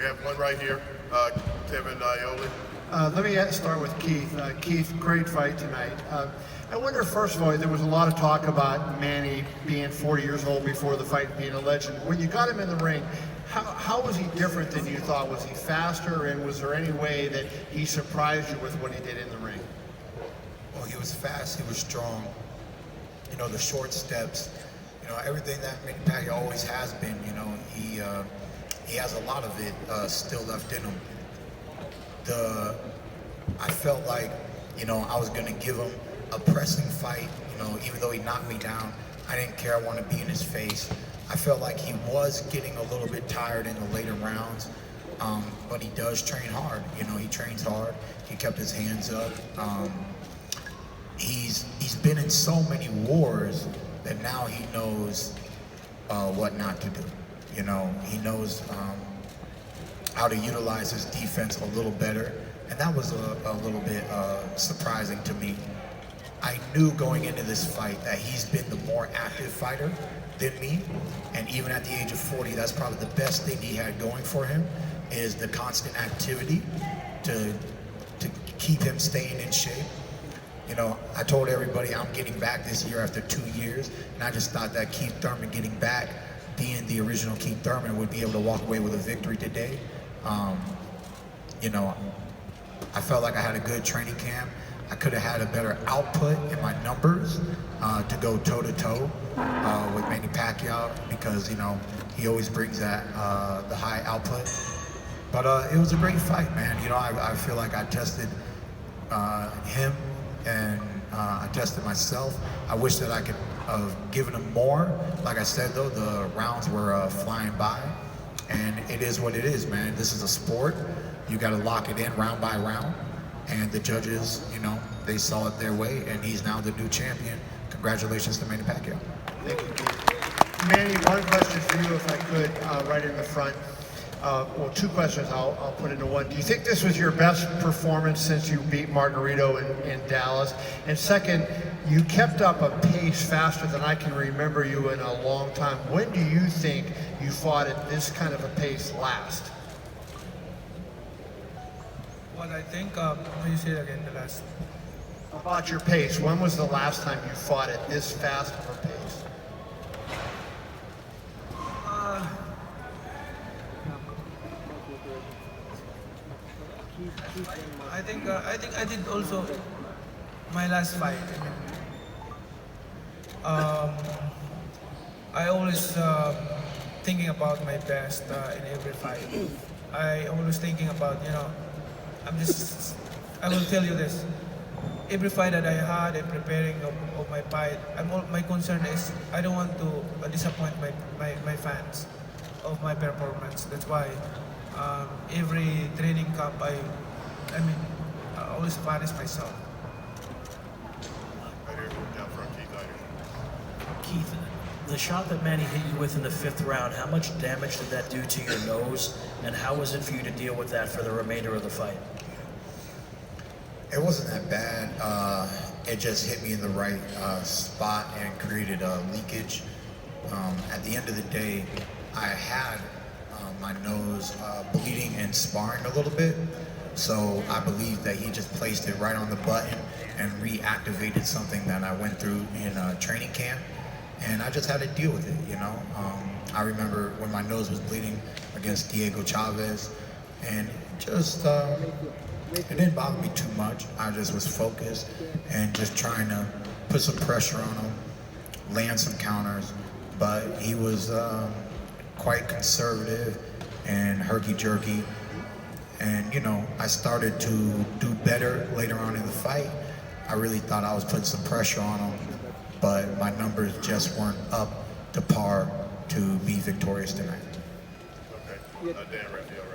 We have one right here, Kevin Ioli. Let me start with Keith. Keith, great fight tonight. I wonder, first of all, there was a lot of talk about Manny being 40 years old before the fight, being a legend. When you got him in the ring, how was he different than you thought? Was he faster, and was there any way that he surprised you with what he did in the ring? Well, he was fast, he was strong. You know, the short steps, you know, everything that Manny Pacquiao always has been, you know, he has a lot of it still left in him. I felt like, you know, I was gonna give him a pressing fight, you know, even though he knocked me down. I didn't care, I wanted to be in his face. I felt like he was getting a little bit tired in the later rounds, but he does train hard. You know, he trains hard. He kept his hands up. He's been in so many wars that now he knows what not to do. You know, he knows how to utilize his defense a little better, and that was a little bit surprising to me. I knew going into this fight that he's been the more active fighter than me, and even at the age of 40, that's probably the best thing he had going for him, is the constant activity to keep him staying in shape. You know, I told everybody I'm getting back this year after 2 years, and I just thought that Keith Thurman getting back, being the original Keith Thurman, would be able to walk away with a victory today. You know, I felt like I had a good training camp. I could have had a better output in my numbers to go toe-to-toe with Manny Pacquiao, because, you know, he always brings that the high output. But it was a great fight, man. You know, I feel like I tested him, and I tested myself. I wish that I could have given him more. Like I said, though, the rounds were flying by, and it is what it is, man. This is a sport. You got to lock it in round by round, and the judges, you know, they saw it their way, and he's now the new champion. Congratulations to Manny Pacquiao. Thank you. Manny, one question for you, if I could, right in the front. Well, two questions I'll put into one. Do you think this was your best performance since you beat Margarito in Dallas? And second, you kept up a pace faster than I can remember you in a long time. When do you think you fought at this kind of a pace last? What I think, can you say it again, the last? About your pace. When was the last time you fought at this fast of a pace? I think I did also my last fight. I always thinking about my best in every fight. I always thinking about, you know, I will tell you this. Every fight that I had in preparing of my fight, my concern is I don't want to disappoint my fans of my performance. That's why every training camp I always punish myself. Right here, down front, Keith, right here. Keith, the shot that Manny hit you with in the 5th round, how much damage did that do to your nose, and how was it for you to deal with that for the remainder of the fight? It wasn't that bad. It just hit me in the right spot and created a leakage. At the end of the day, I had my nose bleeding and sparring a little bit. So I believe that he just placed it right on the button and reactivated something that I went through in training camp. And I just had to deal with it, you know. I remember when my nose was bleeding against Diego Chavez, and just, it didn't bother me too much. I just was focused and just trying to put some pressure on him, land some counters. But he was quite conservative and herky-jerky. And, you know, I started to do better later on in the fight. I really thought I was putting some pressure on him, but my numbers just weren't up to par to be victorious tonight. Okay, Dan Raphael.